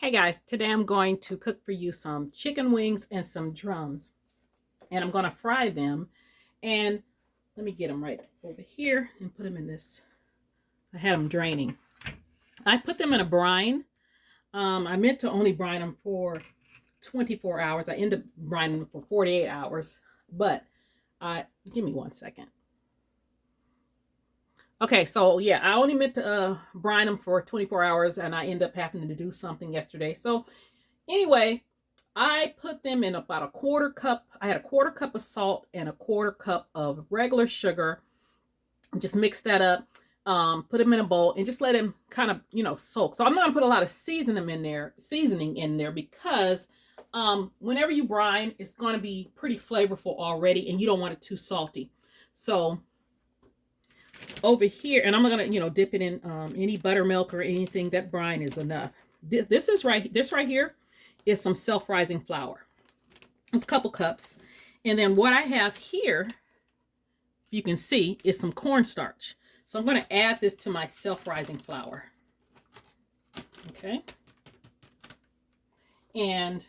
Hey guys, today I'm going to cook for you some chicken wings and some drums. And I'm going to fry them. And let me get them right over here and put them in this. I had them draining. I put them in a brine. I meant to only brine them for 24 hours. I ended up brining them for 48 hours. But give me 1 second. Okay, so yeah, I only meant to brine them for 24 hours and I ended up having to do something yesterday. So anyway, I put them in about a quarter cup. I had a quarter cup of salt and a quarter cup of regular sugar. Just mix that up, put them in a bowl and just let them kind of, soak. So I'm not gonna put a lot of seasoning in there because whenever you brine, it's gonna be pretty flavorful already and you don't want it too salty. So over here, and I'm not gonna dip it in any buttermilk or anything. That brine is enough. This right here is some self-rising flour. It's a couple cups. And then what I have here, you can see, is some cornstarch. So I'm going to add this to my self-rising flour. Okay, and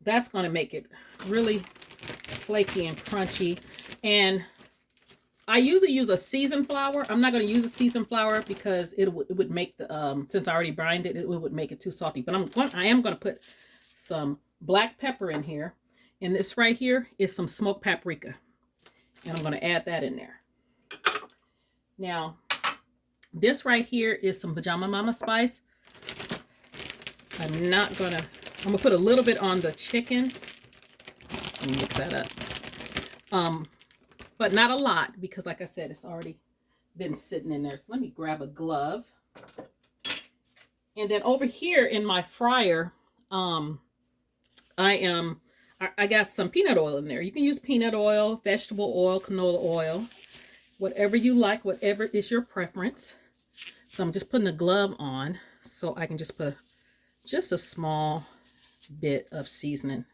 that's going to make it really flaky and crunchy. And I usually use a seasoned flour. I'm not going to use a seasoned flour because it would make the since I already brined it, it would make it too salty. But I am going to put some black pepper in here, and this right here is some smoked paprika, and I'm going to add that in there. Now, this right here is some pajama mama spice. I'm gonna put a little bit on the chicken and mix that up. But not a lot because, like I said, it's already been sitting in there. So let me grab a glove. And then over here in my fryer, I got some peanut oil in there. You can use peanut oil, vegetable oil, canola oil, whatever you like, whatever is your preference. So I'm just putting a glove on so I can just put just a small bit of seasoning.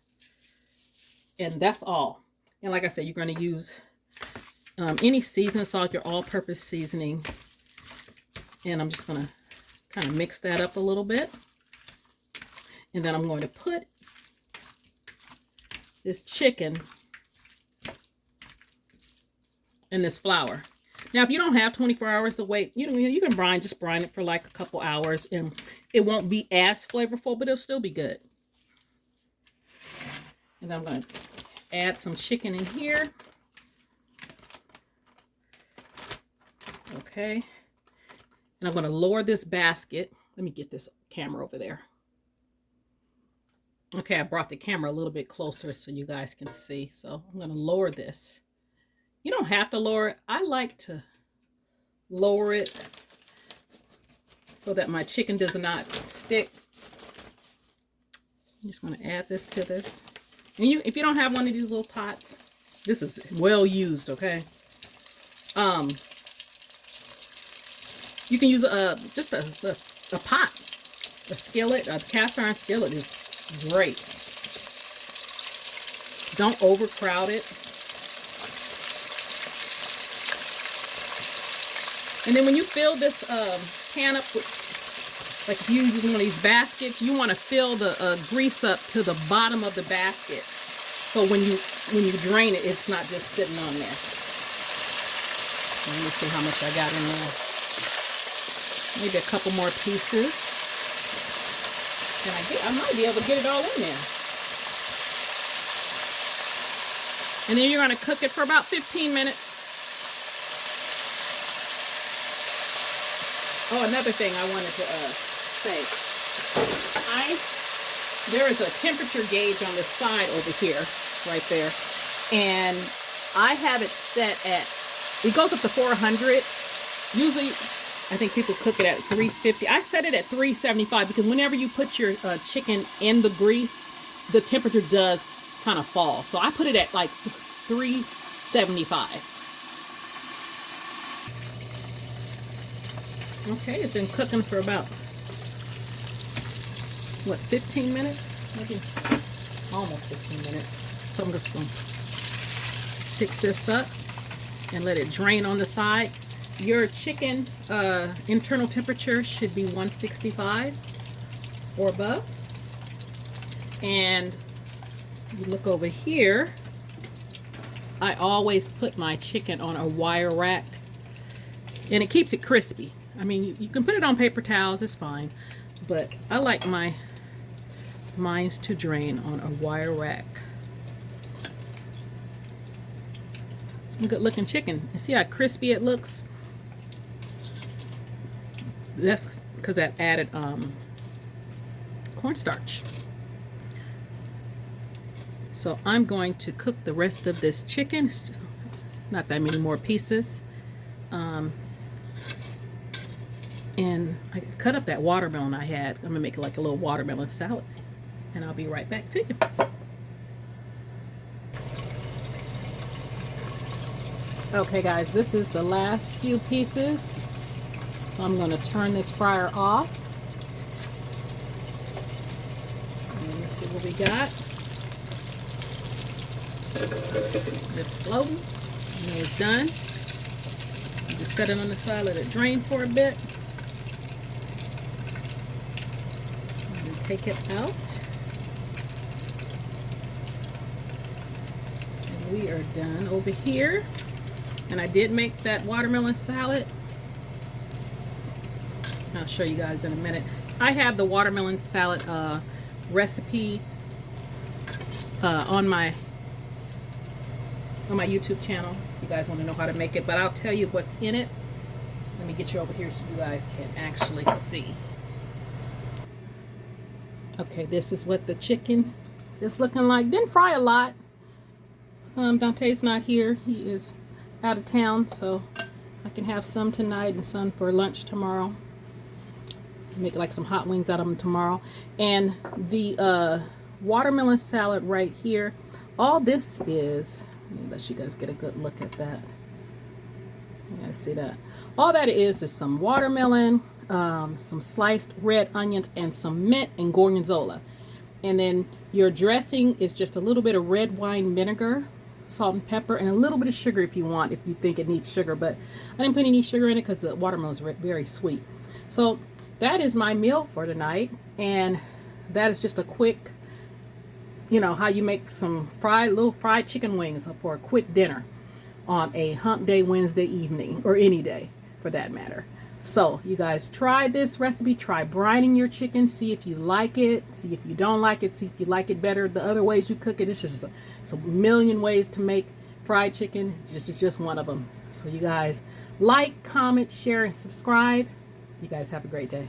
And that's all. And like I said, you're going to use any seasoning salt, your all-purpose seasoning. And I'm just going to kind of mix that up a little bit. And then I'm going to put this chicken in this flour. Now, if you don't have 24 hours to wait, you can just brine it for like a couple hours and it won't be as flavorful, but it'll still be good. And then I'm going to add some chicken in here. Okay, and I'm going to lower this basket. Let me get this camera over there. Okay, I brought the camera a little bit closer so you guys can see. So I'm going to lower this. You don't have to lower it. I like to lower it so that my chicken does not stick. I'm just going to add this to this. And if you don't have one of these little pots, this is well used, okay? You can use just a pot, a skillet, a cast iron skillet is great. Don't overcrowd it. And then when you fill this pan up with, like if you use one of these baskets, you want to fill the grease up to the bottom of the basket. So when you drain it, it's not just sitting on there. Let me see how much I got in there. Maybe a couple more pieces. And I might be able to get it all in there. And then you're going to cook it for about 15 minutes. Oh, another thing I wanted to say. There is a temperature gauge on the side over here, right there. And I have it set at, it goes up to 400. Usually, I think people cook it at 350. I set it at 375 because whenever you put your chicken in the grease, the temperature does kind of fall. So I put it at like 375. Okay, it's been cooking for about, what, 15 minutes? Maybe almost 15 minutes. So I'm just going to pick this up and let it drain on the side. Your chicken internal temperature should be 165. or above. And you look over here, I always put my chicken on a wire rack, and it keeps it crispy. I mean, you can put it on paper towels, it's fine, but I like mine's to drain on a wire rack. Some good looking chicken. You see how crispy it looks? That's because that added cornstarch. So I'm going to cook the rest of this chicken. Not that many more pieces. And I cut up that watermelon I had. I'm gonna make it like a little watermelon salad, and I'll be right back to you. Okay guys, this is the last few pieces. So I'm gonna turn this fryer off. And let's see what we got. It's floating. You know it's done. You just set it on the side, let it drain for a bit. And take it out. And we are done over here. And I did make that watermelon salad. I'll show you guys in a minute. I have the watermelon salad recipe on my YouTube channel if you guys want to know how to make it, but I'll tell you what's in it. Let me get you over here so you guys can actually see. Okay, this is what the chicken is looking like. Didn't fry a lot. Dante's not here. He is out of town, so I can have some tonight and some for lunch tomorrow. Make like some hot wings out of them tomorrow. And the watermelon salad right here, all this is, let me let you guys get a good look at that. You guys see that? All that is some watermelon, some sliced red onions, and some mint and gorgonzola. And then your dressing is just a little bit of red wine vinegar, salt and pepper, and a little bit of sugar if you want, if you think it needs sugar. But I didn't put any sugar in it because the watermelon is very sweet. So that is my meal for tonight, and that is just a quick, you know, how you make some little fried chicken wings for a quick dinner on a hump day Wednesday evening, or any day for that matter. So you guys try this recipe, try brining your chicken, see if you like it, see if you don't like it, see if you like it better the other ways you cook it. It's just a million ways to make fried chicken. It's just one of them. So you guys like, comment, share, and subscribe. You guys have a great day.